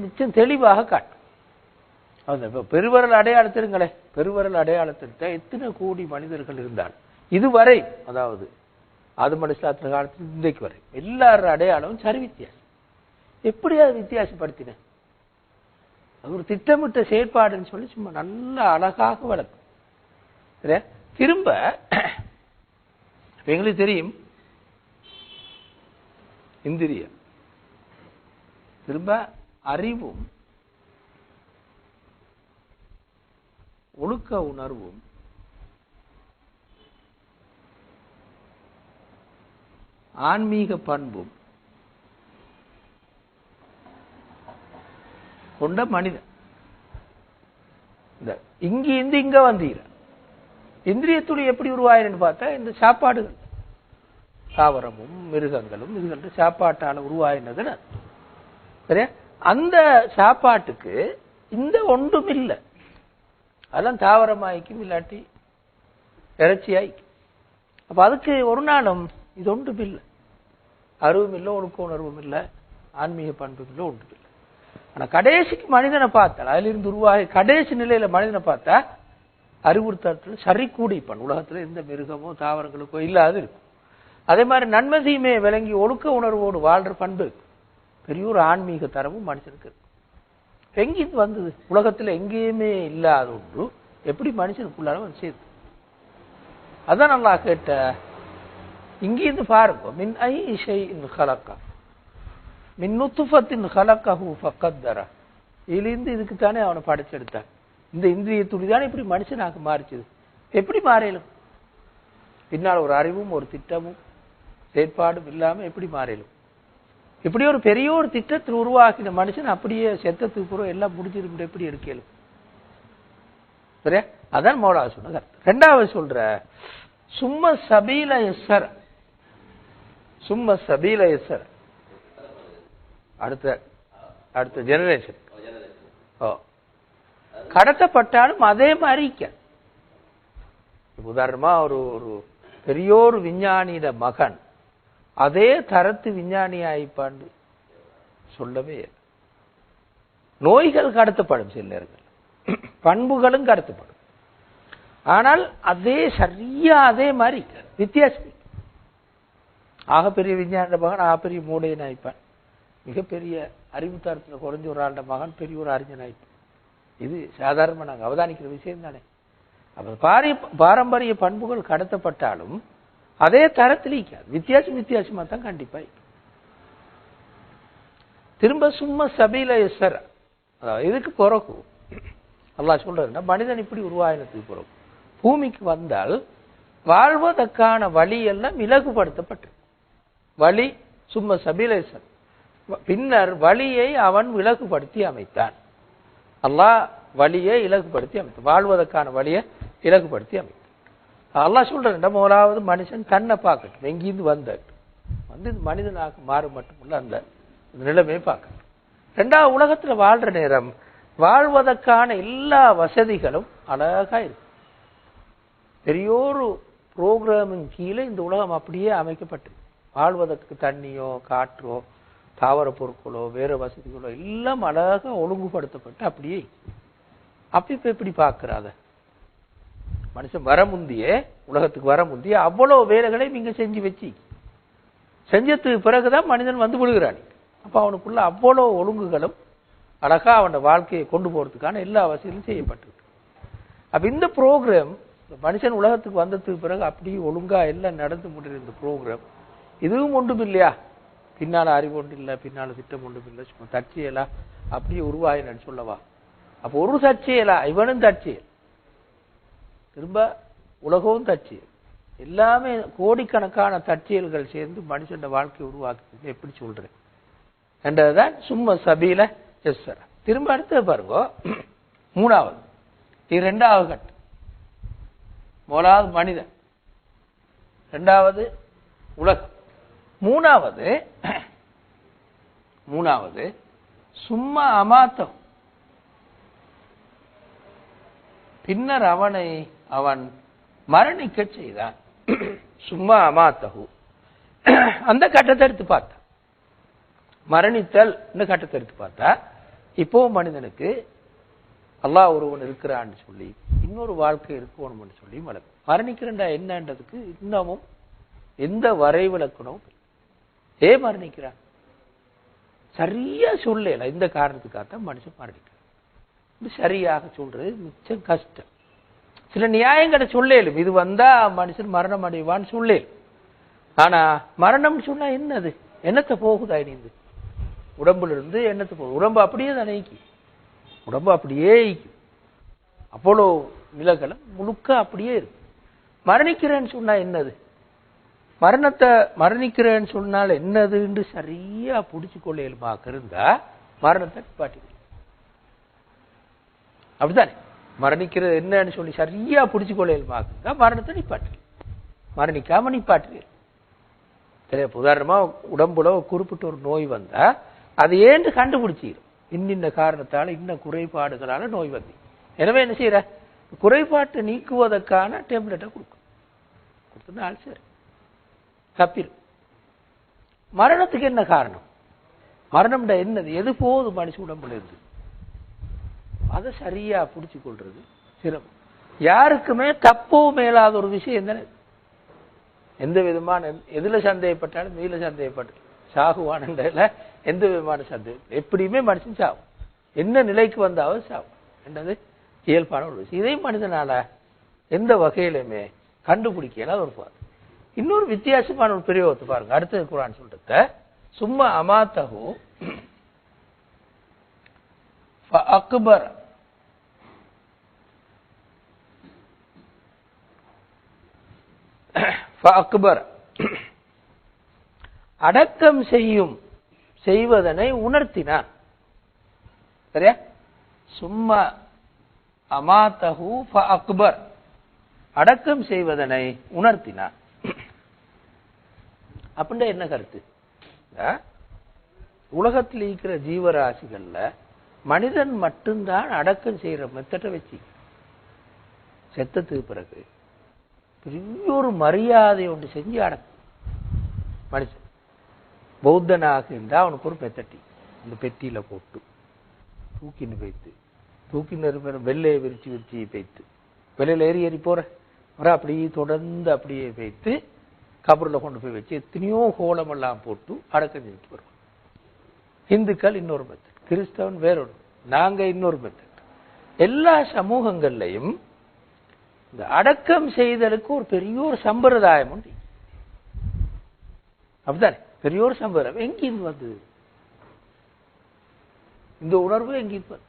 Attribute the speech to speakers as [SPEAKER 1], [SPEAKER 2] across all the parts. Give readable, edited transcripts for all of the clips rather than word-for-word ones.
[SPEAKER 1] மிச்சம் தெளிவாக காட்டும். அந்த இப்போ பெருவரல் அடையாளத்திருங்களே, பெருவரல் அடையாளத்திட்ட எத்தனை கோடி மனிதர்கள் இருந்தால் இதுவரை, அதாவது ஆதம் அலைஹிஸ்ஸலாத்து காலத்தில் இன்றைக்கு வரை எல்லாரும் அடையாளமும் சரி வித்தியாசம். எப்படி அதை வித்தியாசப்படுத்தின? அது ஒரு திட்டமிட்ட செயற்பாடுன்னு சொல்லி சும்மா நல்ல அழகாக வளர்க்கும். திரும்ப எங்களுக்கு தெரியும் இந்திரியம், திரும்ப அறிவும் ஒழுக்க உணர்வும் ஆன்மீக பண்பும் கொண்ட மனிதன். இங்கிருந்து இங்க வந்தீர இந்திரியத்துளி எப்படி உருவாயின்னு பார்த்தா இந்த சாப்பாடுகள், தாவரமும் மிருகங்களும் இதுகின்ற சாப்பாட்டால உருவாயினதுன்னு சரியா. அந்த சாப்பாட்டுக்கு இந்த ஒன்றும் இல்லை, அதெல்லாம் தாவரமாய்க்கும் இல்லாட்டி இறைச்சியாய்க்கும். அப்ப அதுக்கு ஒரு நாளும் இது ஒன்றும் இல்லை, அறிவும் இல்லை, ஒழுக்க உணர்வும் இல்லை, ஆன்மீக பண்பும் இல்லை, ஒன்றும் இல்லை. ஆனா கடைசிக்கு மனிதனை பார்த்தால், அதிலிருந்து உருவாகி கடைசி நிலையில மனிதனை பார்த்தா அறிவுறுத்தல் சரி கூடிப்பான். உலகத்துல எந்த மிருகமோ தாவரங்களுக்கோ இல்லாது இருக்கும். அதே மாதிரி நன்மை தீமையை விளங்கி ஒழுக்க உணர்வோடு வாழ்ற பண்பு பெரிய ஒரு ஆன்மீக தரமும் மனுஷனுக்கு இருக்கு. எங்கிருந்து வந்தது? உலகத்துல எங்கேயுமே இல்லாத ஒன்று எப்படி மனுஷனுக்குள்ளார வந்து சேர்த்து? அதான் நல்லா கேட்ட, இங்கிருந்து பாருங்க. மின் ஐ ஷைஇன் ஹலக மின் நுத்ஃபத்தின் ஹலகஹு ஃபகத்தர. இதிலிருந்து இதுக்குத்தானே அவனை படைச்செடுத்தான். இந்த இந்திரிய துளி தானே இப்படி மனுஷனாக மாறிச்சது. எப்படி மாறலும்? பின்னால் ஒரு அறிவும் ஒரு திட்டமும் செயற்பாடும் இல்லாம எப்படி மாறலும்? இப்படி ஒரு பெரிய ஒரு திட்டத்தில் உருவாக்கின மனுஷன் அப்படியே செத்தத்துக்கு பூரா எல்லாம் முடிஞ்சிருக்கு, எப்படி எடுக்கலும்? சரியா? அதான் மௌலானா சொன்ன கருத்து. ரெண்டாவது சொல்ற சும்ம சபீல யஸ்ஸர, சும்ம சபீல யஸ்ஸர, அடுத்த ஜெனரேஷன் கடத்தப்பட்டாலும் அதே மாதிரி. உதாரணமா ஒரு பெரியோரு விஞ்ஞானியிட மகன் அதே தரத்து விஞ்ஞானி ஆயிப்பாண்டு சொல்லவே. நோய்கள் கடத்தப்படும், சில நேரங்கள் பண்புகளும் கடத்தப்படும். ஆனால் அதே சரியா அதே மாதிரி வித்தியாசம். ஆகப்பெரிய விஞ்ஞான மகன் ஆகப்பெரிய மூளையன் ஆயிப்பான். மிகப்பெரிய அறிவு தரத்தில் குறைஞ்ச ஒரு ஆண்ட மகன் பெரிய ஒரு அறிஞன் ஆயிப்பான். இது சாதாரணமாக நாங்கள் அவதானிக்கிற விஷயம் தானே. அப்ப பாரம்பரிய பண்புகள் கடத்தப்பட்டாலும் அதே தரத்தில் வித்தியாசமா தான் கண்டிப்பா. திரும்ப சும்மா சபீல யஸ்ஸர, இதுக்கு பிறகு அல்லாஹ் சொல்றதுன்னா மனிதன் இப்படி உருவாயினத்துக்கு பிறகு பூமிக்கு வந்தால் வாழ்வதற்கான வழி எல்லாம் இலகுபடுத்தப்பட்டு வழி சும்மா சபீல யஸ்ஸர, பின்னர் வழியை அவன் விலகுபடுத்தி அமைத்தான். அல்லாஹ் வழியை இலகுபடுத்தி அமைத்தான், வாழ்வதற்கான வழியை இலகுபடுத்தி அமைத்தான். அல்லாஹ் சொல்றேன், முதலாவது மனுஷன் தன்னை பார்க்கட்டும், எங்கிருந்து வந்து மனிதனாக மாறும் மட்டுமல்ல அந்த நிலைமையை பார்க்கட்டும். ரெண்டாவது, உலகத்துல வாழ்ற நேரம் வாழ்வதற்கான எல்லா வசதிகளும் அழகா இருக்கு. பெரியோரு புரோகிராமின் கீழே இந்த உலகம் அப்படியே அமைக்கப்பட்டிருக்கு. வாழ்வதற்கு தண்ணியோ காற்றோ தாவர பொருட்களோ வேற வசதிகளோ எல்லாம் அழகாக ஒழுங்குபடுத்தப்பட்டு அப்படியே. அப்ப எப்படி பார்க்கிறாத மனுஷன் வர முந்தியே, உலகத்துக்கு வர முந்தியே அவ்வளவு வேலைகளை நீங்க செஞ்சு வச்சு செஞ்சதுக்கு பிறகுதான் மனிதன் வந்து விழுகிறான். அப்ப அவனுக்குள்ள அவ்வளவு ஒழுங்குகளும் அழகா அவனோட வாழ்க்கையை கொண்டு போறதுக்கான எல்லா வசதிகளும் செய்யப்பட்டிருக்கு. அப்ப இந்த ப்ரோக்ராம் மனுஷன் உலகத்துக்கு வந்ததுக்கு பிறகு அப்படியே ஒழுங்கா எல்லாம் நடந்து முடிகிற இந்த ப்ரோக்ராம் இதுவும் ஒன்றும் இல்லையா? பின்னால அறிவு ஒன்று இல்லை, பின்னால திட்டம் ஒன்றும் இல்லை, சும்மா தற்செயலா அப்படியே உருவாயினு சொல்லவா? அப்ப ஒரு தற்செயலா? இவனும் தற்செயல், திரும்ப உலகமும் தற்செயல், எல்லாமே கோடிக்கணக்கான தற்செயல்கள் சேர்ந்து மனுஷன் வாழ்க்கையை உருவாக்குறது எப்படி சொல்றேன் என்றதுதான் சும்மா சபீல யஸ்ஸர. திரும்ப அடுத்து பாருங்க, மூணாவது, இது ரெண்டாவது கட்டம். முதலாவது மனிதன், ரெண்டாவது உலகம், மூணாவது சும்மா அமாத்தம், பின்னர் அவன் மரணிக்க செய்தான். சும்மா அமாத்தகு அந்த கட்டத்தை எடுத்து பார்த்தா, மரணித்தல் இந்த கட்டத்தை எடுத்து பார்த்தா இப்போ மனிதனுக்கு அல்லாஹ் ஒருவன் இருக்கிறான்னு சொல்லி இன்னொரு வாழ்க்கை இருக்கணும்னு சொல்லி மரணிக்கிறண்டா என்னன்றதுக்கு இன்னமும் எந்த வரைவிலக்கணும் ஏன் மரணிக்கிறான் சரியா சொல்லல. இந்த காரணத்துக்காகத்தான் மனுஷன் மரணிக்கிறான். சரியாக சொல்றது மிச்சம் கஷ்டம். சில நியாயங்களை சொல்லேலும் இது வந்தா மனுஷன் மரணம் அடைவான்னு சொல்லேலும். ஆனா மரணம் சொன்னா என்னது? என்னத்தை போகுதா இணைந்து உடம்புல இருந்து என்னத்தை போகுது? உடம்பு அப்படியே தானே உடம்பு அப்படியே அப்போலோ நிலக்கலம் முழுக்க அப்படியே இருக்கு. மரணிக்கிறேன்னு சொன்னா என்னது? மரணத்தை மரணிக்கிறேன்னு சொன்னால் என்னதுன்னு சரியா புடிச்சு கொள்ளையலுமாக இருந்தா மரணத்தை நிப்பாட்டி அப்படித்தானே. மரணிக்கிறது என்னன்னு சொல்லி சரியா புடிச்சு கொள்ளையலுமாக இருந்தா மரணத்தை நிப்பாட்டு, மரணிக்காம நிப்பாட்டு. சரி, உதாரணமா உடம்புல குறிப்பிட்ட ஒரு நோய் வந்தா அது ஏன்னு கண்டுபிடிச்சிடும். இன்னின்ன காரணத்தால இன்ன குறைபாடுகளால நோய் வந்து, எனவே என்ன செய்யற குறைபாட்டை நீக்குவதற்கான டேப்லெட்டை கொடுத்தனால சரி தப்பிடும். மரணத்துக்கு என்ன காரணம்? மரணம் என்னது? எது போகுது மனுஷ உடம்புல இருந்து? அதை சரியா புடிச்சு கொள்றது சிரமம். யாருக்குமே தப்போ மேலாத ஒரு விஷயம் தானே. எந்த விதமான எதுல சந்தேகப்பட்டாலும் மீள சந்தேகப்பட்டு சாகுவான்ல எந்த விதமான சந்தேகம் எப்படியுமே மனுஷன் சாகும். என்ன நிலைக்கு வந்தாவது சாகும் என்றது இயல்பான ஒரு விஷயம். இதே மனிதனால எந்த வகையிலுமே கண்டுபிடிக்கல ஒரு பாரு. இன்னொரு வித்தியாசமான ஒரு பிரயோகத்தை பாருங்க. அடுத்தது குர்ஆன் சொல்றத சும்மா அமாத்தஹு ஃபஅக்பர ஃபஅக்பர அடக்கம் செய்வதனை உணர்த்தினான். சரியா? சும்மா அமாத்தஹு ஃபஅக்பர் அடக்கம் செய்வதனை உணர்த்தினான். அப்படின்னா என்ன கருத்து? உலகத்தில் இருக்கிற ஜீவராசிகள்ல மனிதன் மட்டும்தான் அடக்கம் செய்யற மெத்தட்டை வச்சு செத்தத்துக்கு பிறகு பெரிய ஒரு மரியாதை ஒன்று செஞ்சு அடக்கும் மனுஷன். பௌத்தனாக இருந்தா அவனுக்கு ஒரு பெத்தட்டி அந்த பெட்டியில போட்டு தூக்கின்னு வைத்து தூக்கின்னு வெள்ளையை விரிச்சு வைத்து வெளியில ஏறி போற அப்படியே தொடர்ந்து அப்படியே வைத்து கபூர்ல கொண்டு போய் வச்சு எத்தனையோ கோலம் எல்லாம் போட்டு அடக்கம் செஞ்சுட்டு வருவோம். இந்துக்கள் இன்னொரு மெத்தட், கிறிஸ்தவன் வேறொரு, நாங்க இன்னொரு மெத்தட். எல்லா சமூகங்கள்லையும் இந்த அடக்கம் செய்தலுக்கு ஒரு பெரிய ஒரு சம்பிரதாயம் உண்டு. அப்படித்தானே? பெரிய ஒரு சம்பிரதாயம் எங்கிருந்து வந்தது? இந்த உணர்வு எங்கிருந்து?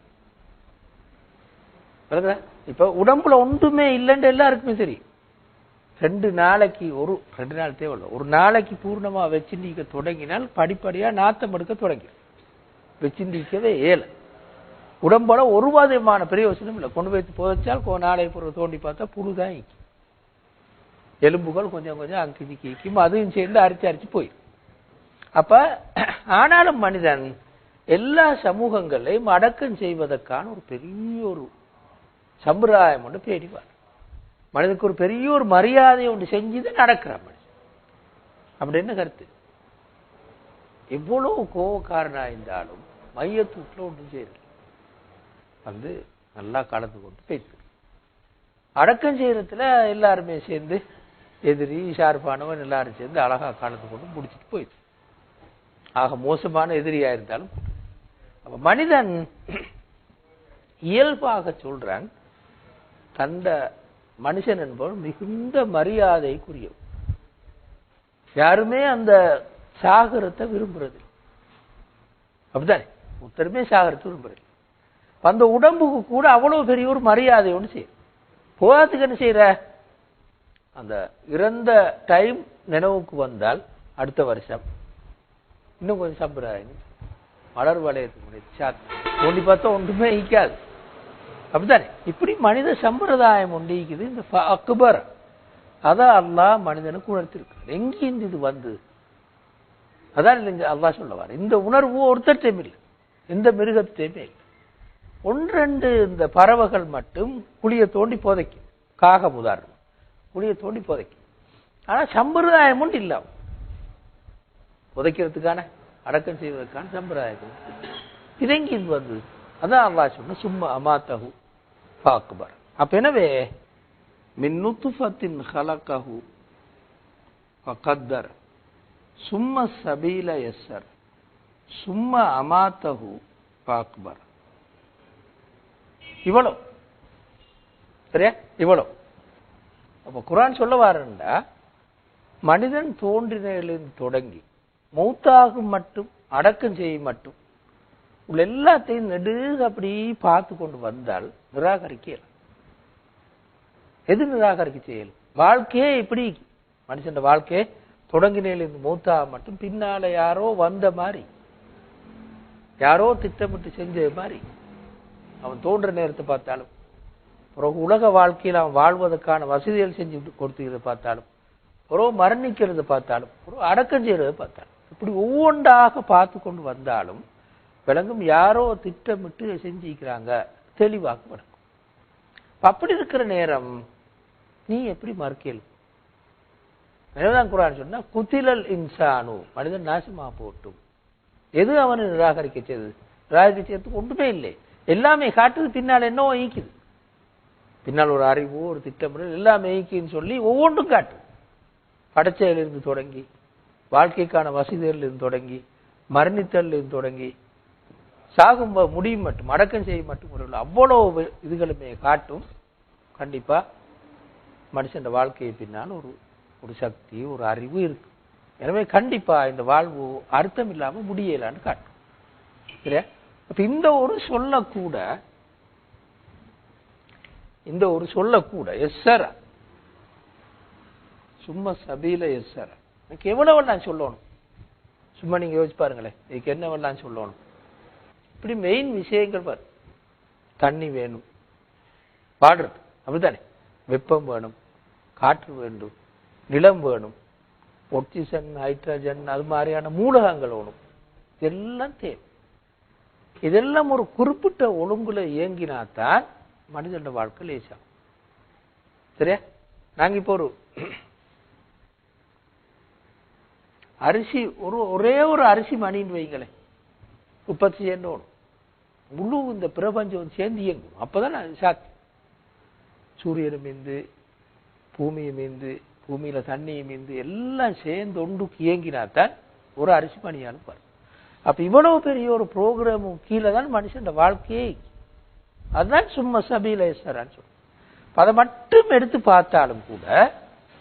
[SPEAKER 1] இப்ப உடம்புல ஒன்றுமே இல்லைன்னு எல்லாருக்குமே தெரியும். 2 நாளைக்கு 2 நாள் தேவையில்லை, ஒரு நாளைக்கு பூர்ணமா வச்சிருக்க தொடங்கினால் படிப்படியா நாத்தம் எடுக்க தொடங்கிடும். வச்சிருக்கவே ஏழை உடம்போட ஒரு விதமான பிரயோசனம் இல்லை. கொண்டு போய் புதைச்சால் நாளை பொருள் தோண்டி பார்த்தா புழுதான் ஈக்கும், எலும்புகள் கொஞ்சம் கொஞ்சம் அங்கிக்கு ஈக்கும், அதையும் சேர்ந்து அரிச்சு போயிடும். அப்ப ஆனாலும் மனிதன் எல்லா சமூகங்களையும் அடக்கம் செய்வதற்கான ஒரு பெரிய ஒரு சம்பிரதாயம் ஒன்று பேடிவார். மனிதனுக்கு ஒரு பெரிய ஒரு மரியாதை ஒன்று செஞ்சுதான் நடக்கிறான் மனுஷன். அப்படி என்ன கருத்து? எவ்வளவு கோவக்காரனா இருந்தாலும் மையத்தூட்டில் ஒன்றும் செய்யறது வந்து நல்லா கலந்து கொண்டு போயிட்டு அடக்கம் செய்யறதுல எல்லாருமே சேர்ந்து எதிரி ஷார்பானவன் எல்லாரும் சேர்ந்து அழகா கலந்து கொண்டு முடிச்சுட்டு போயிட்டு ஆக மோசமான எதிரியா இருந்தாலும். அப்ப மனிதன் இயல்பாக சொல்றான் தந்த மனுஷன் என்பவன் மிகுந்த மரியாதைக்குரியவன். யாருமே அந்த சாகரத்தை விரும்புறது அப்படித்தானே? ஒருத்தருமே சாகரத்தை விரும்புறது. அந்த உடம்புக்கு கூட அவ்வளவு பெரிய ஒரு மரியாதை ஒன்று செய்யும். போகிறதுக்கு என்ன செய்யற? அந்த இறந்த டைம் நினைவுக்கு வந்தால் அடுத்த வருஷம் இன்னும் கொஞ்சம் சம்பிரதாயம் மலர் வளையத்துக்கு தோண்டி பார்த்தா ஒன்றுமே ஈக்காது அப்படித்தானே? இப்படி மனித சம்பிரதாயம் ஒன்று ஈக்குது. இந்த அக்பர் அதான் அல்லாஹ் மனிதனுக்கு உணர்த்திருக்கிறார். எங்கிருந்து இது வந்தது? அதான் அல்லாஹ் சொல்லுவார், இந்த உணர்வு ஒருத்தட்டையும் இல்லை, எந்த மிருகத்தையுமே இல்லை. 1-2 இந்த பறவைகள் மட்டும் குழிய தோண்டி புதைக்கும். காகம் உதாரணம், குழிய தோண்டி புதைக்கும். ஆனா சம்பிரதாயம் ஒன்று இல்ல, புதைக்கிறதுக்கான அடக்கம் செய்வதற்கான சம்பிரதாயம் இதெங்கிருந்து வந்தது? அதான் அல்லாஹ் சொன்ன சும்மா அமாத்தஹு ஃபஅக்பர். அப்ப எனவே மின் நுத்ஃபத்தின் ஹலகஹு ஃபகத்தர் சும்மா சபீல யஸ்ஸர் சும்மா அமாத்தஹு ஃபஅக்பர். இவ்வளவு சரியா? இவ்வளவு. அப்ப குர்ஆன் சொல்ல வாரண்டா மனிதன் தோன்றினிலிருந்து தொடங்கி மௌத்தாகும் மட்டும் அடக்கம் செய்யும் மட்டும் உள்ள எல்லாத்தையும் நெடுக அப்படி பார்த்து கொண்டு வந்தால் நிராகரிக்கலாம். எது நிராகரிக்க செய்யல்? வாழ்க்கையே இப்படி மனுஷன் வாழ்க்கையே தொடங்கினிலிருந்து மௌத்தாக மட்டும் பின்னால யாரோ வந்த மாதிரி, யாரோ திட்டமிட்டு செஞ்ச மாதிரி, அவன் தோன்ற நேரத்தை பார்த்தாலும் பிறகு உலக வாழ்க்கையில் அவன் வாழ்வதற்கான வசதிகள் செஞ்சு கொடுத்துக்கிறத பார்த்தாலும் பிறகு மரணிக்கிறத பார்த்தாலும் பிறகு அடக்கம் செய்யறத பார்த்தாலும் இப்படி ஒவ்வொன்றாக பார்த்து கொண்டு வந்தாலும் விளங்கும் யாரோ திட்டமிட்டு செஞ்சிக்கிறாங்க, தெளிவாக விளங்கும். அப்படி இருக்கிற நேரம் நீ எப்படி மறுக்கல்? எனவேதான் குர்ஆன் சொன்னா குதிலல் இன்சானு, மனிதன் நாசமா போட்டும். எது அவனை நிராகரிக்க செய்தது? நிராகரிக்க செய்யறதுக்கு ஒன்றுமே இல்லை. எல்லாமே காட்டுது, பின்னால் என்னவோ ஈக்குது, பின்னால் ஒரு அறிவோ ஒரு திட்டமிடல் எல்லாமே ஈக்குன்னு சொல்லி ஒவ்வொன்றும் காட்டு. படைச்சலிருந்து தொடங்கி வாழ்க்கைக்கான வசதிகளிலிருந்து தொடங்கி மரணித்தலிருந்து தொடங்கி சாகும் முடியும் மட்டும் அடக்கம் செய்ய மட்டும் அவ்வளவு இதுகளுமே காட்டும். கண்டிப்பா மனுஷன் வாழ்க்கையை பின்னால் ஒரு சக்தி ஒரு அறிவு இருக்கு. எனவே கண்டிப்பா இந்த வாழ்வு அர்த்தம் இல்லாம முடியலான்னு காட்டும். சரியா? அப்ப இந்த ஒரு சொல்லக்கூட எஸ்ஸரா சும்மா சபீல எஸ்ஸரா, எனக்கு எவ்வளவெல்லாம் சொல்லணும்? சும்மா நீங்க யோசிச்சு பாருங்களேன், இதுக்கு என்னவெல்லாம் சொல்லணும்? இப்படி மெயின் விஷயங்கள் பாரு. தண்ணி வேணும், பாடுறது அப்படித்தானே, வெப்பம் வேணும், காற்று வேண்டும், நிலம் வேணும், ஆக்சிஜன் ஹைட்ரஜன் அது மாதிரியான மூலகங்கள் வேணும். இதெல்லாம் தேவை. இதெல்லாம் ஒரு குறிப்பிட்ட ஒழுங்குல இயங்கினாத்தான் மனிதன வாழ்க்கை லேசாகும். சரியா? நாங்க இப்போ ஒரு அரிசி ஒரே ஒரு அரிசி மணின்னு வைங்களேன், உற்பத்தி செய்யணும். முழு இந்த பிரபஞ்சம் சேர்ந்து இயங்கும். அப்பதான் அது சாத்தியம். சூரியனும் மீந்து பூமியும் மீந்து பூமியில தண்ணியும் மீந்து எல்லாம் சேர்ந்து ஒன்றுக்கு இயங்கினாத்தான் ஒரு அரிசி மணியாலும் பாரு. அப்ப இவ்வளவு பெரிய ஒரு ப்ரோக்ராமும் கீழே தான் மனுஷன் வாழ்க்கையே. அதுதான் சும்மா சபீல யஸ்ஸரான்னு சொல்றோம். அதை மட்டும் எடுத்து பார்த்தாலும் கூட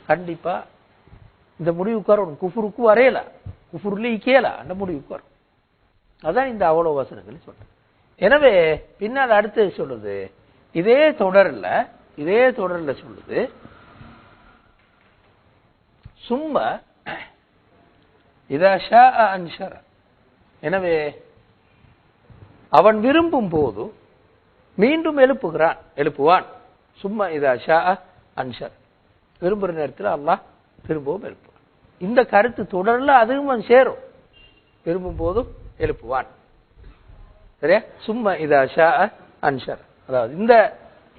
[SPEAKER 1] கண்டிப்பா இந்த முடிவுக்கு வரும். குஃபுருக்கு வரையல, குஃபுர்ல இக்கேல அந்த முடிவுக்கு வரும். அதான் இந்த அவ்வளவு வசனங்கள் சொல்றேன். எனவே பின்னால் அடுத்து சொல்லுது, இதே தொடர்ல சொல்லுது சும்மா இதா ஷாஅ அன்ஷர. எனவே அவன் விரும்பும் போது மீண்டும் எழுப்புவான். சும்மா இதா ஷாஅ அன்ஷர, விரும்புற நேரத்தில் அல்லாஹ் திரும்பவும் எழுப்புவான். இந்த கருத்து தொடர்ல அதுவும் சேரும். விரும்பும் போதும் எழுப்புவான். சரியா? சும்மா இதா ஷாஅ அன்ஷர. அதாவது இந்த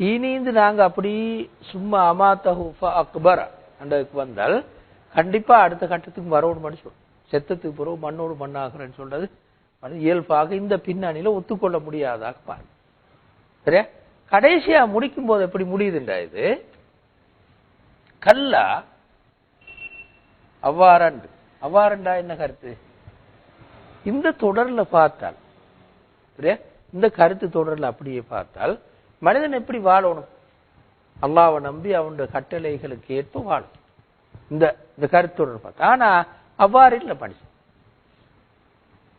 [SPEAKER 1] இனிந்து நாங்க அப்படி சும்மா அமாத்தஹு ஃபஅக்பர அண்டதுக்கு வந்தால் கண்டிப்பா அடுத்த கட்டத்துக்கு வரணும் மட்டும் சொல்லும். செத்தத்துக்கு பிறகு மண்ணோடு மண்ணாகிறேன்னு சொல்றது இயல்பாக இந்த பின்னணியில ஒத்துக்கொள்ள முடியாதாக பாருங்க. சரியா? கடைசியா முடிக்கும் போது எப்படி முடியுதுண்டா இது? கல்லா அவ்வாறண்டா என்ன கருத்து? இந்த தொடர்ல பார்த்தால், சரியா, இந்த கருத்து தொடர்ல அப்படியே பார்த்தால் மனிதன் எப்படி வாழணும்? அல்லாஹ்வை நம்பி அவனுடைய கட்டளைகளுக்கு ஏற்ப வாழும். இந்த கருத்து தொடர் பார்த்தா. ஆனா அவ்வாறு இல்லை மனுஷன்.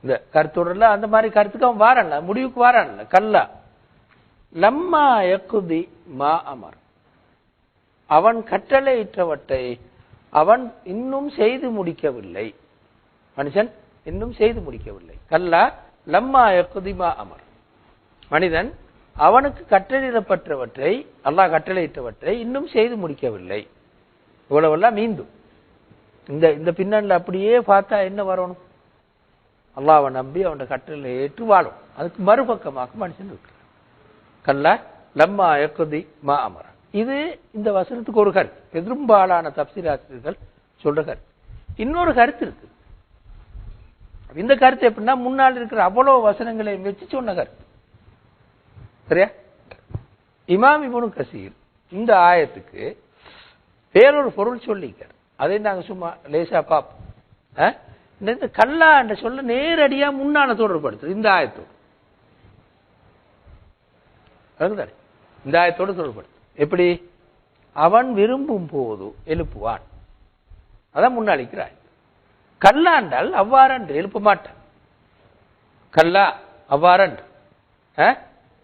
[SPEAKER 1] இந்த கருத்துடர்ல அந்த மாதிரி கருத்துக்கு அவன் வாரான்ல, முடிவுக்கு வாரான்ல. கல்லா லம்மா யக்தி மா அமர், அவன் கட்டளையிட்டவற்றை அவன் இன்னும் செய்து முடிக்கவில்லை. மனுஷன் இன்னும் செய்து முடிக்கவில்லை. கல்லா லம்மா யக்தி மா அமர், மனிதன் அவனுக்கு கட்டளையிடப்பட்டவற்றை அல்லாஹ் கட்டளையிட்டவற்றை இன்னும் செய்து முடிக்கவில்லை. இவ்வளவெல்லாம் மீண்டும் இந்த பின்னணியில் அப்படியே பார்த்தா என்ன வரணும்? அல்லாஹ்வை நம்பி அவன் கட்டளை ஏற்று வாழும். அதுக்கு மறுபக்கமாக மனுஷன் இருக்கு. கல்லா லம்மா யக்தி மா அமர. இது இந்த வசனத்துக்கு ஒரு கருத்து. பெரும்பாலான தப்சீர் ஆசிரியர்கள் சொல்ற கருத்து. இன்னொரு கருத்து இருக்கு. இந்த கருத்து எப்படின்னா முன்னால் இருக்கிற அவ்வளவு வசனங்களை வச்சு சொன்ன கருத்து. சரியா? இமாம் இப்னு கசீர் இந்த ஆயத்துக்கு வேறொரு பொருள் சொல்லிக்கார். அதை நாங்க சும்மா லேசா பார்ப்போம். இந்த கல்லா என்ற சொல்ல நேரடியா முன்னால தொடர்படுத்து இந்த ஆயத்தோடு. இந்த ஆயத்தோடு தொடர்படுத்து. எப்படி? அவன் விரும்பும் போது எழுப்புவான். அதான் முன்னாளிக்கிறாய். கல்லாண்டால் அவ்வாறன்று எழுப்ப மாட்டான். கல்லா அவ்வாறன்று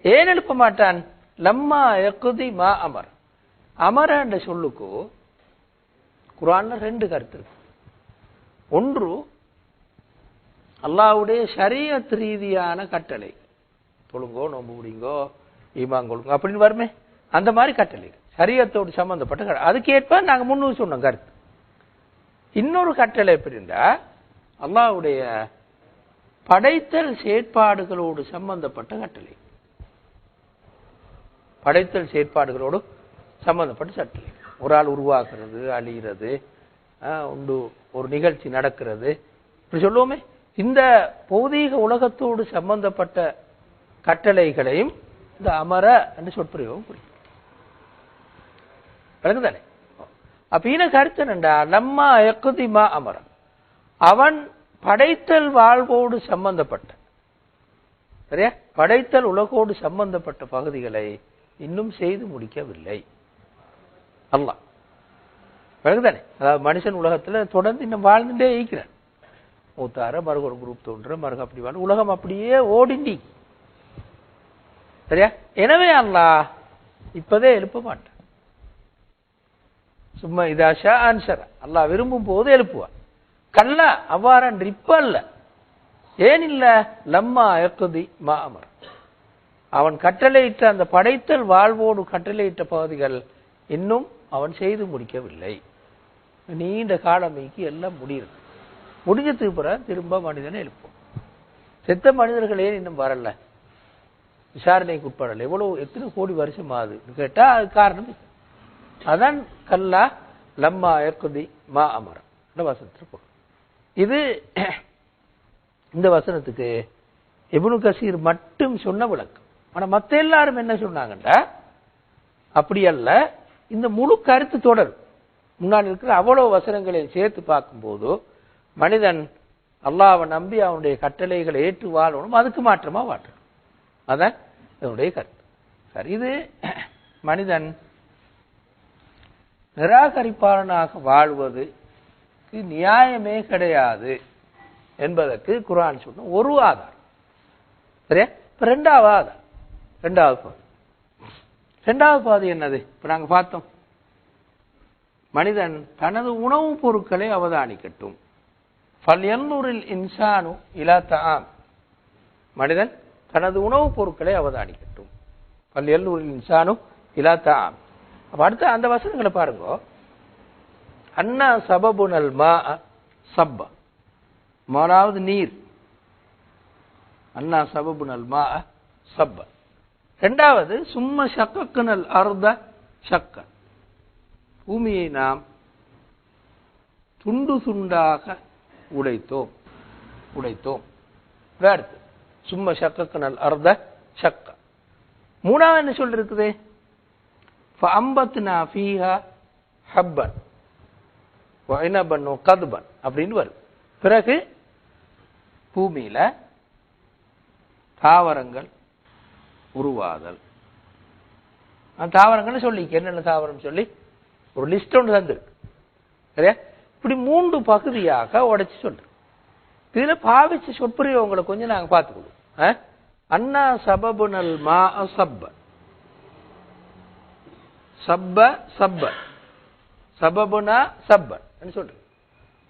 [SPEAKER 1] ஏன் எழுப்ப மாட்டான்? லம்மா யக்தி மா அமர். அமர என்ற சொல்லுக்கு குர்ஆன்ல 2 கருத்து இருக்கு. ஒன்று அல்லாஹ்வுடைய ஷரீஅத் ரீதியான கட்டளை, தொழுங்கோ, நோன்பு பிடிங்கோ, ஈமான் கொள்ளுங்க அப்படின்னு வருமே, அந்த மாதிரி கட்டளை ஷரீஅத்தோடு சம்பந்தப்பட்ட. அதுக்கேற்ப நாங்கள் முன்னூறு சொன்னோம் கருத்து. இன்னொரு கட்டளை எப்படின்னா அல்லாஹ்வுடைய படைத்தல் செயற்பாடுகளோடு சம்பந்தப்பட்ட கட்டளை. படைத்தல் செயற்பாடுகளோடு சம்பந்தப்பட்ட கட்டளை. ஒரு ஆள் உருவாக்குறது, அழிகிறது, ஒரு நிகழ்ச்சி நடக்கிறது, இப்படி சொல்லுவோமே. இந்த பௌதீக உலகத்தோடு சம்பந்தப்பட்ட கட்டளைகளையும் இந்த அமர என்று சொற்பிரயோகம் புரியும். விளங்குதானே? அப்ப இன கருத்து என்னண்டா லம்மா யக்திமா அமர, அவன் படைத்தல் வாழ்வோடு சம்பந்தப்பட்ட, சரியா, படைத்தல் உலகோடு சம்பந்தப்பட்ட பகுதிகளை இன்னும் செய்து முடிக்கவில்லை அல்லாஹ். விளங்குதானே? அதாவது மனுஷன் உலகத்துல தொடர்ந்து இன்னும் வாழ்ந்துட்டே இருக்கிறான். மூத்தார மறுக ஒரு குரூப் தோன்ற மறுக அப்படி வாழ உலகம் அப்படியே ஓடிண்டி, சரியா? எனவே அல்லாஹ் இப்பதே எழுப்ப மாட்டான். சும்மா இதாஷா ஆன்சர், அல்லாஹ் விரும்பும் போது எழுப்புவான். கல்லா அவ்வாறன்று இப்ப அல்ல. ஏன் இல்ல? லம்மா யக்தி மா அமர், அவன் கட்டளையிட்ட அந்த படைத்தல் வாழ்வோடு கட்டளையிட்ட பகுதிகள் இன்னும் அவன் செய்து முடிக்கவில்லை. நீண்ட காலமைக்கு எல்லாம் முடியுது. முடிஞ்சதுக்கு பிறகு திரும்ப மனிதனை எழுப்போம். செத்த மனிதர்கள் ஏன் இன்னும் வரல, விசாரணைக்கு உட்படல, எவ்வளவு எத்தனை கோடி வருஷம் ஆகுது கேட்டா அது காரணம் அதான் கல்லா லம்மா யக்தி மா அமர வசனத்தில். இது இந்த வசனத்துக்கு இப்னு கசீர் மட்டும் சொன்ன விளக்கம். ஆனா மத்த எல்லாரும் என்ன சொன்னாங்கண்டா அப்படி அல்ல, இந்த முழு கருத்து தொடர் முன்னாடி இருக்கிற அவ்வளவு வசனங்களை சேர்த்து பார்க்கும்போது மனிதன் அல்லாஹ்வை நம்பி அவனுடைய கட்டளைகளை ஏற்று வாழணும், அதுக்கு மாற்றமா வாழணும். அதான் இதனுடைய கருத்து. சரி, இது மனிதன் நிராகரிப்பாளனாக வாழ்வதுக்கு நியாயமே கிடையாது என்பதற்கு குர்ஆன் சொன்ன ஒரு ஆதாரம். சரியா? இப்ப ரெண்டாவது ஆதாரம், ரெண்டாவது பாதி என்னது? இப்ப நாங்க பார்த்தோம், மனிதன் தனது உணவுப் பொருட்களை அவதானிக்கட்டும். ஃபல்யன்னுரில் இன்சானு இலா தஆம், மனிதன் தனது உணவுப் பொருட்களை அவதானிக்கட்டும். ஃபல்யன்னுரில் இன்சானு இலா தஆம். அப்ப அடுத்த அந்த வசனங்களை பாருங்க. அன்னா சபபுனல் மா சப்ப, முதலாவது நீர். அன்னா சபபுனல் மா சப்ப. இரண்டாவது சும்ம ஷக்கக்னல் அர்த ஷக்க, பூமியை நாம் துண்டு துண்டாக உடைத்தோம். அடுத்து சும்ம ஷக்கக்னல் அர்த ஷக்க. மூணாவது என்ன சொல்லிருக்குது? ஃபஅம்பத்னா ஃபீஹா ஹப்பன் வஇனபன் வகத்பன் அப்படின்னு வருது. பிறகு பூமியில தாவரங்கள் உருவாதல். தாவரங்கள் சொல்லி என்னென்ன தாவரம் சொல்லி ஒரு லிஸ்ட் ஒன்று தந்துருக்கு. சரியா? இப்படி 3 பகுதியாக உடைச்சு சொல்றேன். இதுல பாவிச்ச சொற்புரியவங்களை கொஞ்சம் நாங்க பார்த்துக்கொள்வோம். அன்னா சபபுனல் மா சப்ப, சப்ப சப்ப சபபுனா சப்பன் சொல்றேன்.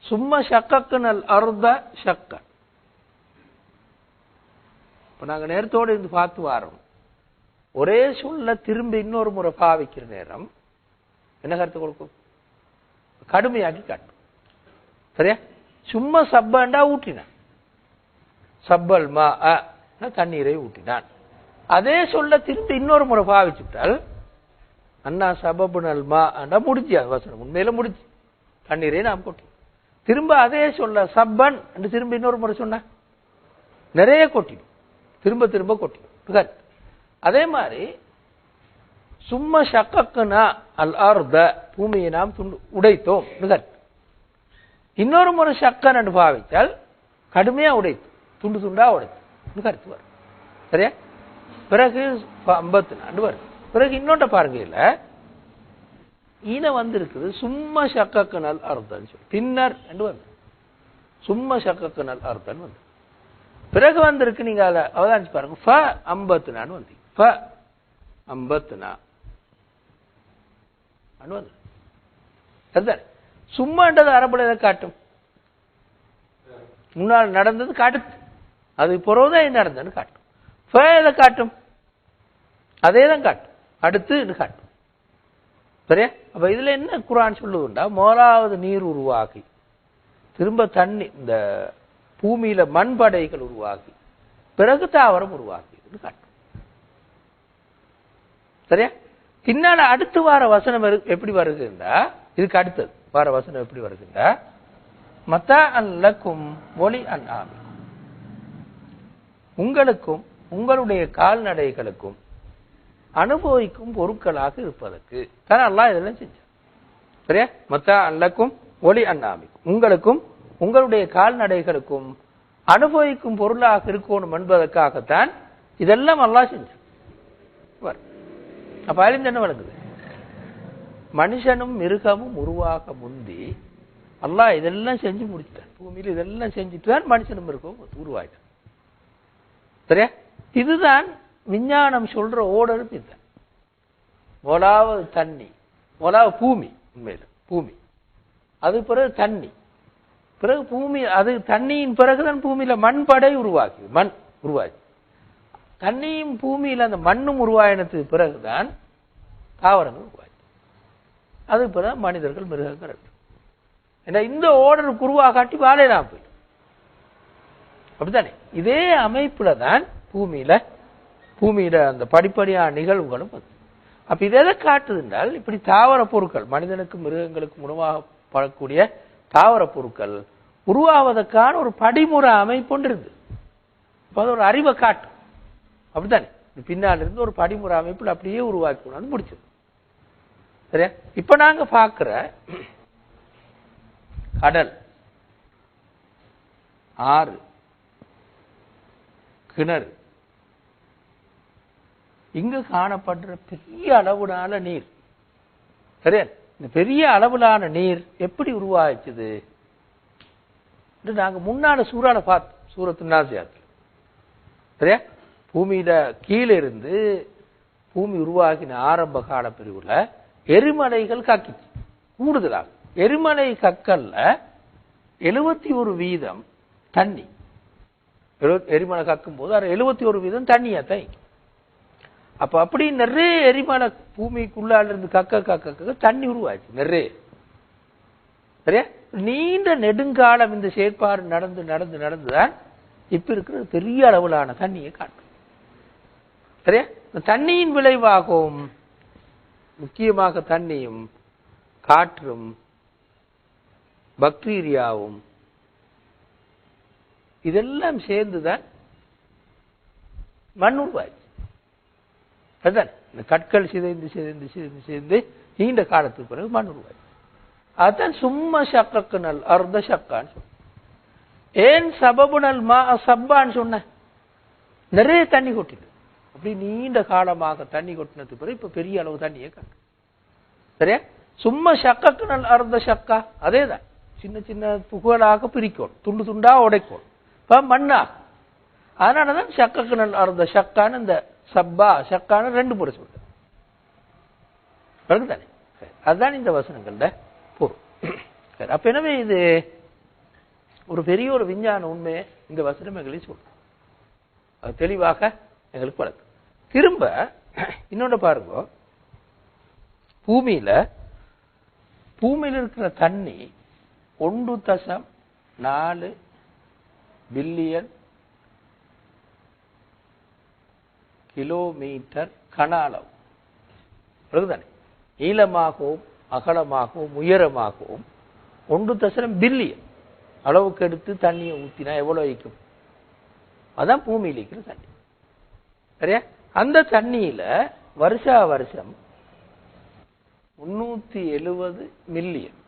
[SPEAKER 1] சும்மா ஷக்கக்னல் அர்த ஷக்க. இப்ப நாங்க நேரத்தோடு இருந்து பார்த்து வாரோம். ஒரே சொல்ல திரும்ப இன்னொரு முறை பாவிக்கிற நேரம் என்ன கருத்து கொடுக்கும்? கடுமையாக்கி காட்டும். சரியா? சும்மா சப்பண்டா ஊற்றினான், சப்பல் மா தண்ணீரை ஊற்றினான். அதே சொல்ல திரும்ப இன்னொரு முறை பாவிச்சுட்டால் அண்ணா சபபுனல் மா முடிச்சு, அது வசனம் உண்மையில முடிச்சு, தண்ணீரை நாம் கொட்டி. திரும்ப அதே சொல்ல சப்பன் என்று திரும்ப இன்னொரு முறை சொன்ன நிறைய கொட்டிடும், திரும்ப திரும்ப கொட்டிடும். அதே மாதிரி சும்மா ஷக்கக்குனா அல் அர்த பூமியை நாம் உடைத்தோம். இன்னொரு முறை ஷக்கன் என்று பாவித்தால் கடுமையா உடைத்து துண்டு துண்டா உடைத்து கருத்து வரும். சரியா? பிறகு 54 வரும். பிறகு இன்னொன்ற பாருங்க, இல்ல ஈன வந்திருக்குது சும்மா ஷக்கக்குனல் அர்தன் சொல்லி பின்னர் என்று வந்து சும்மா ஷக்கக்குனல் அர்தன் வந்து பிறகு வந்திருக்கு. நீங்க அதை அவதானிச்சு பாருங்க. 54 வந்து 54 வந்து சும்மான்றது அரபுல எதை காட்டும்? முன்னால் நடந்தது காட்டுது, அது பிறகுதான் நடந்ததுன்னு காட்டும். எதை காட்டும்? அதே தான் காட்டும், அடுத்து காட்டும். சரியா? அப்ப இதுல என்ன குர்ஆன் சொல்லுதுண்டா, முதலாவது நீர் உருவாகி திரும்ப தண்ணி இந்த பூமியில மண்படைகள் உருவாகி பிறகு தாவரம் உருவாகி காட்டும். சரியா? பின்னால அடுத்து வார வசனம் எப்படி வருகின்றா, இதுக்கு அடுத்தது வார வசனம் எப்படி வருகின்றா, மத்தா அல்லக்கும் ஒலி அன்ஆமிக்கும், உங்களுக்கும் உங்களுடைய கால்நடைகளுக்கும் அனுபவிக்கும் பொருட்களாக இருப்பதற்கு தான் அல்லாஹ் இதெல்லாம் செஞ்சான். சரியா? மத்தா அல்லக்கும் ஒலி அன்ஆமிக்கும், உங்களுக்கும் உங்களுடைய கால்நடைகளுக்கும் அனுபவிக்கும் பொருளாக இருக்கணும் என்பதற்காகத்தான் இதெல்லாம் அல்லாஹ் செஞ்சான். அப்ப அறிந்து என்ன வழங்குது, மனுஷனும் மிருகமும் உருவாக முந்தி அல்லாஹ் இதெல்லாம் செஞ்சு முடிச்சுட்டான். பூமியில் இதெல்லாம் செஞ்சுட்டு தான் மனுஷனும் மிருகமும் உருவாயிட்டான். சரியா? இதுதான் விஞ்ஞானம் சொல்ற ஓடர். இதுதான் முதலாவது தண்ணி, முதலாவது பூமி, உண்மையில பூமி, அது பிறகு தண்ணி, பிறகு பூமி, அது தண்ணியின் பிறகுதான் பூமியில மண்படை உருவாக்கி மண் உருவாக்கி தண்ணியும் பூமியில அந்த மண்ணும் உருவாயினத்துக்கு பிறகுதான் தாவரங்கள் உருவாக்கி, அது பிறகு மனிதர்கள் மிருகங்கள். ஏன்னா இந்த ஓர்டருக்கு உருவாகாட்டி வாழைதான் போய் அப்படித்தானே. இதே அமைப்புல தான் பூமியில அந்த படிப்படியான நிகழ்வுகளும். அப்ப இதை எதை காட்டுது என்றால், இப்படி தாவர பொருட்கள் மனிதனுக்கும் மிருகங்களுக்கும் உணவாக படக்கூடிய தாவர பொருட்கள் உருவாவதற்கான ஒரு படிமுறை அமைப்பு ஒன்று இருந்து, அது ஒரு அறிவை காட்டும். அப்படித்தானே, பின்னால் இருந்து ஒரு படிமுறை அமைப்பில் அப்படியே உருவாக்கி முடிச்சது. சரியா? இப்ப நாங்க பார்க்கிற கடல், ஆறு, கிணறு, இங்கு காணப்படுற பெரிய அளவிலான நீர். சரியா? இந்த பெரிய அளவிலான நீர் எப்படி உருவாச்சுது நாங்க முன்னால சூறால பார்த்தோம், சூரத்து நாசியாத். சரியா? பூமியில கீழே இருந்து பூமி உருவாகின ஆரம்ப கால பிரிவுல எரிமலைகள் கக்கிச்சு. கூடுதலாக எரிமலை கக்கல்ல 71% தண்ணி. எரிமலை கக்கும் போது 71% தண்ணியா தான். அப்ப அப்படி நிறைய எரிமலை பூமிக்குள்ளால இருந்து கக்க தண்ணி உருவாச்சு நிறைய. சரியா? நீண்ட நெடுங்காலம் இந்த செயற்பாடு நடந்துதான் இப்ப இருக்கிற பெரிய அளவிலான தண்ணியை காட்டும். சரியா? தண்ணியின் விளைவாகவும் முக்கியமாக தண்ணியும் காற்றும் பாக்டீரியாவும் இதெல்லாம் சேர்ந்துதான் மண் உருவாச்சு. அதுதான் இந்த கற்கள் சிதைந்து நீண்ட காலத்துக்கு பிறகு மண் உருவாச்சு. அதுதான் சும்மா ஷக்கக்குனல் அர்த ஷக்கான்னு சொன்ன. ஏன் சபபுனல் மா சப்பான்னு சொன்ன, நிறைய தண்ணி கொட்டிட்டு அப்படி நீண்ட காலமாக தண்ணி கொட்டினதுக்கு பிறகு இப்ப பெரிய அளவு தண்ணியை காட்டு. சரியா? சும்மா ஷக்கக்குனல் அர்த ஷக்கா, அதேதான் சின்ன சின்ன துகளாக பிரிக்கணும், துண்டு துண்டா உடைக்கணும், இப்ப மண்ணாகும். அதனாலதான் ஷக்கக்குனல் அர்த ஷக்கான்னு இந்த சப்பா ஷக்கான்னு 2 முறை சொல்ற. தானே? அதுதான் இந்த வசனங்கள்ல பொருள். அப்ப எனவே இது ஒரு பெரிய ஒரு விஞ்ஞான உண்மையை இந்த வசனம் எங்களுக்கு சொல்ற, அது தெளிவாக எங்களுக்கு பழக்கம். திரும்ப இன்னொன்று பாருங்க, பூமியில இருக்கிற தண்ணி 1.4 பில்லியன் கிலோமீட்டர் கன அளவு. தானே? நீளமாகவும் அகலமாகவும் உயரமாகவும் 1 பில்லியன் அளவுக்கு எடுத்து தண்ணியை ஊத்தினா எவ்வளவு வைக்கும்? அதான் பூமியில் இருக்கிற தண்ணி. சரியா? அந்த தண்ணியில வருஷா வருஷம் 370 மில்லியன்